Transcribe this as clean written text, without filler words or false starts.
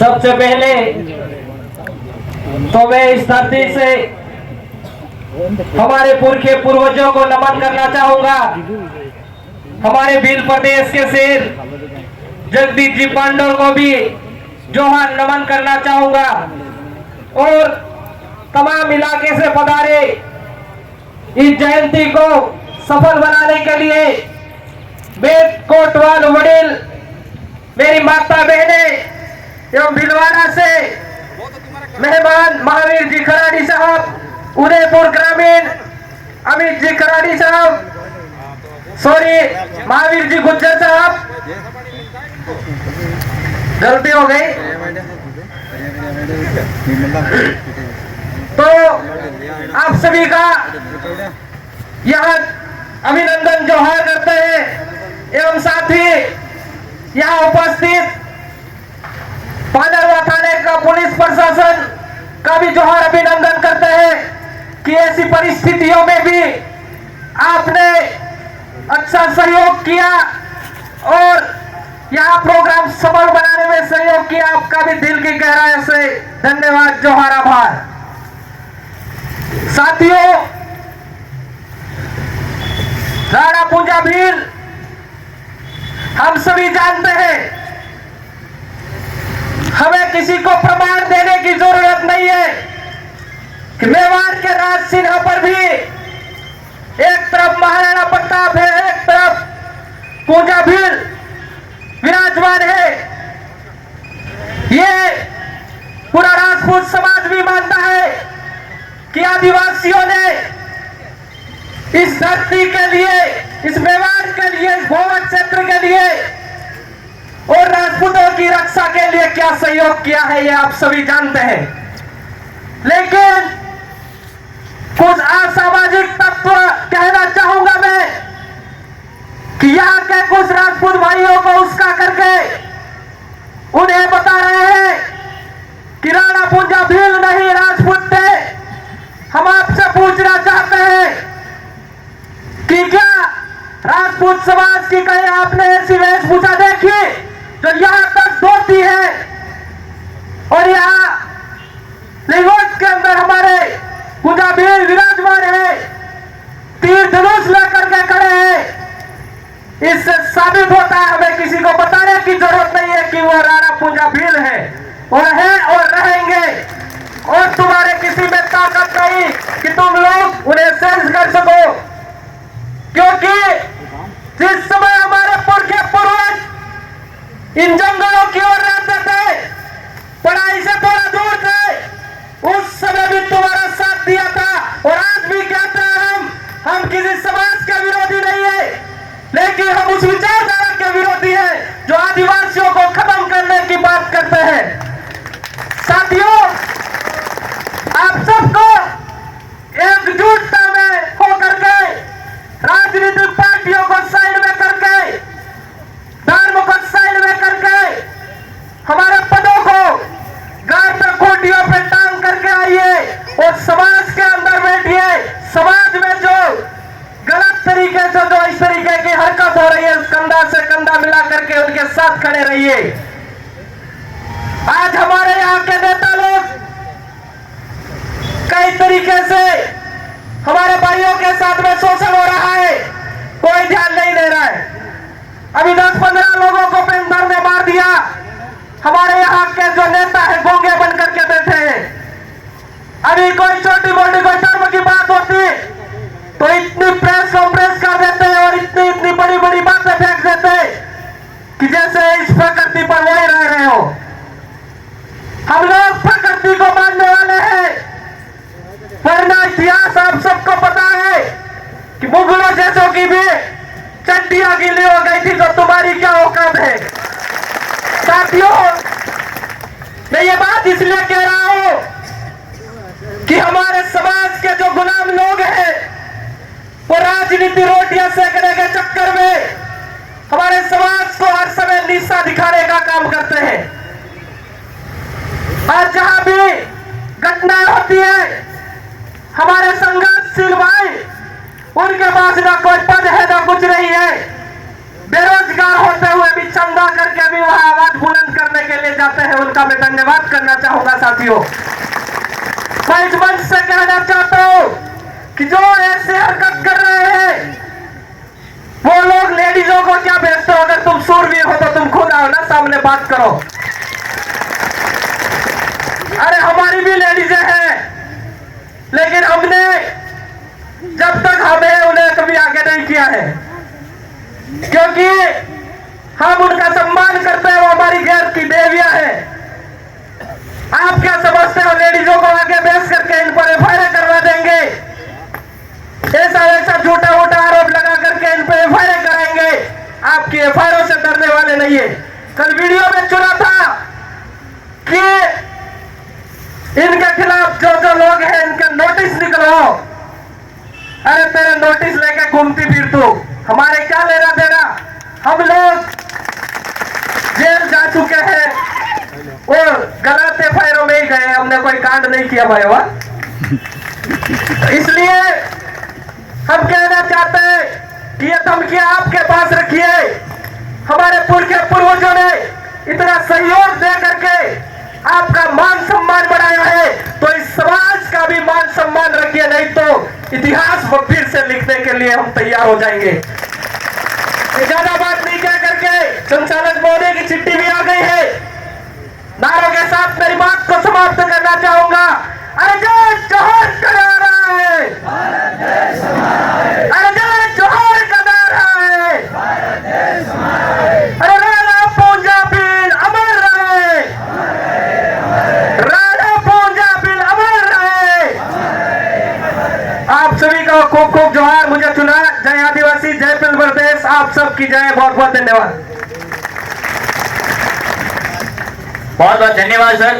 सबसे पहले तो मैं इस धरती से हमारे पुरखे पूर्वजों को नमन करना चाहूंगा। हमारे भील प्रदेश के शेर जगदीश जी पांडव को भी जोहार नमन करना चाहूंगा और तमाम इलाके से पधारे इस जयंती को सफल बनाने के लिए बेद कोटवाल वडील, मेरी माता बहने एवं भिलवाड़ा से मेहमान महावीर जी खराड़ी साहब, उदयपुर ग्रामीण अमित जी खराड़ी साहब, महावीर जी गुज्जर साहब, गलती हो गई तो आप सभी का यहाँ अभिनंदन जोहार करते हैं एवं साथ ही यहाँ उपस्थित पांडरवा थाने का पुलिस प्रशासन का भी जोहार अभिनंदन करते हैं कि ऐसी परिस्थितियों में भी आपने अच्छा सहयोग किया और यहाँ प्रोग्राम सफल बनाने में सहयोग किया। आपका भी दिल की गहराई से धन्यवाद, जोहार, आभार। साथियों, राणा पूंजा भील हम सभी जानते हैं, हमें किसी को प्रमाण देने की जरूरत नहीं है कि मेवाड़ के राज सिन्हा पर भी एक तरफ महाराणा प्रताप है, एक तरफ पूंजा भील विराजमान है। ये पूरा राजपूत समाज भी मानता है कि आदिवासियों ने इस धरती के लिए, इस मेवाड़ के लिए, इस भोवन क्षेत्र के लिए और राजपूतों की रक्षा के लिए क्या सहयोग किया है, ये आप सभी जानते हैं। लेकिन कुछ असामाजिक तत्व, कहना चाहूंगा मैं कि यहाँ के कुछ राजपूत भाइयों को उसका करके उन्हें बता रहे हैं कि राणा पूंजा भील नहीं राजपूत थे। हम आपसे पूछना चाहते हैं कि क्या राजपूत समाज की कहीं आपने ऐसी वेशभूषा देखी जो यहाँ तक धोती है और यहाँ लिंगोट के अंदर हमारे पूंजा भील विराजमान है, तीर धनुष लेकर के खड़े हैं। इससे साबित होता है हमें किसी को बताने की जरूरत नहीं है कि वो राणा पूंजा भील है और रहेंगे और तुम्हारे किसी में ताकत नहीं कि तुम लोग उन्हें सेंस कर सको, क्योंकि जिस समय हमारे पुरखे पूर्वज इन जंगलों की ओर रहते थे, पढ़ाई से थोड़ा दूर थे, उस समय भी तुम्हारा साथ दिया था। और आज भी कहते हैं हम किसी समाज के विरोधी नहीं है, लेकिन हम उस विचारधारा के विरोधी हैं जो आदिवासियों को खत्म करने की बात करते हैं। साथियों, आप सबको एकजुटता में होकर के, राजनीतिक पार्टियों को साइड में करके, धर्म को साइड में करके, हमारे पदों को गार पे खूंटियों पे टांग करके आइए और समाज के अंदर बैठिए। समाज में जो गलत तरीके से जो इस तरीके की हरकत हो रही है, कंधा से कंधा मिला करके उनके साथ खड़े रहिए। आज हमारे यहाँ के नेता लोग कई तरीके से हमारे भाइयों के साथ में शोषण हो रहा है, कोई ध्यान नहीं दे रहा है। अभी 10-15 लोगों को पेंटर ने मार दिया। हमारे यहाँ के जो नेता है गोंगे बन करके बैठे हैं। अभी कोई छोटी मोटी कोई धर्म की बात होती तो इतनी प्रेस कॉन्फ्रेंस कर देते हैं और इतनी बड़ी बड़ी बातें फेंक देते हैं कि जैसे इस प्रकृति पर वही रह रहे हो। हम लोग प्रकृति को मानने वाले हैं, वरना इतिहास आप सबको पता है कि मुगलों जैसों की भी चड्डियां गीली हो गई थी, तो तुम्हारी क्या औकात है। साथियों, मैं ये बात इसलिए कह रहा हूं कि हमारे समाज के जो गुलाम लोग हैं वो राजनीति रोटियां सेकने के चक्कर में हमारे समाज को हर समय नीचा दिखाने का काम करते हैं। और जहां भी घटनाएं होती है, हमारे संघर्षशील भाई, उनके पास ना कोई पद है ना कुछ नहीं है, बेरोजगार होते हुए भी चंदा करके भी वहां आवाज बुलंद करने के लिए जाते हैं उनका मैं धन्यवाद करना चाहूंगा साथियों। मैं इस मंच से कहना चाहता हूं कि जो ऐसे हरकत कर रहे हैं वो लोग लेडीजों को क्या भेजते हो? अगर तुम सूरवीर हो तो तुम खुद आओ ना, सामने बात करो। अरे हमारी भी लेडीजें हैं, लेकिन हमने जब तक हमें उन्हें कभी आगे नहीं किया है, क्योंकि हम उनका सम्मान करते हैं, वो हमारी गैर की देवियां हैं। आप क्या समझते हो लेडीजों को आगे बेच करके इन पर एफआईआर करवा देंगे? ऐसा झूठा वूठा आरोप लगा करके इन पर एफआईआर कराएंगे? आपकी एफआईआर से डरने वाले नहीं है। कल वीडियो में चुना था कि इनके खिलाफ जो जो लोग हैं इनका नोटिस निकलवाओ। अरे तेरे नोटिस लेके घूमती फिर तू, हमारे क्या लेना देना? हम लोग जेल जा चुके हैं और गलत एफआईआर में ही गए, हमने कोई कांड नहीं किया भाई। इसलिए हम कहना चाहते हैं कि ये धमकियां आपके पास रखिए। हमारे पूर्वजों ने इतना सहयोग दे करके आपका मान सम्मान बढ़ाया है, तो इस समाज का भी मान सम्मान रखिए, नहीं तो इतिहास को फिर से लिखने के लिए हम तैयार हो जाएंगे। ज्यादा बात नहीं कह करके संचालक महोदय की चिट्ठी भी आ गई है। नारों के साथ मेरी बात को समाप्त करना चाहूंगा। अरे जय जोहर का नारा है, अरे जय जोहर का नारा है, अरे राणा पूंजाबिल अमर रहे, राणा पूंजाबिल अमर रहे। आप सभी का खूब खूब जोहार। मुझे चुना। जय आदिवासी, जय फिल्म प्रदेश, आप सबकी जय। बहुत बहुत धन्यवाद। बहुत बहुत धन्यवाद सर।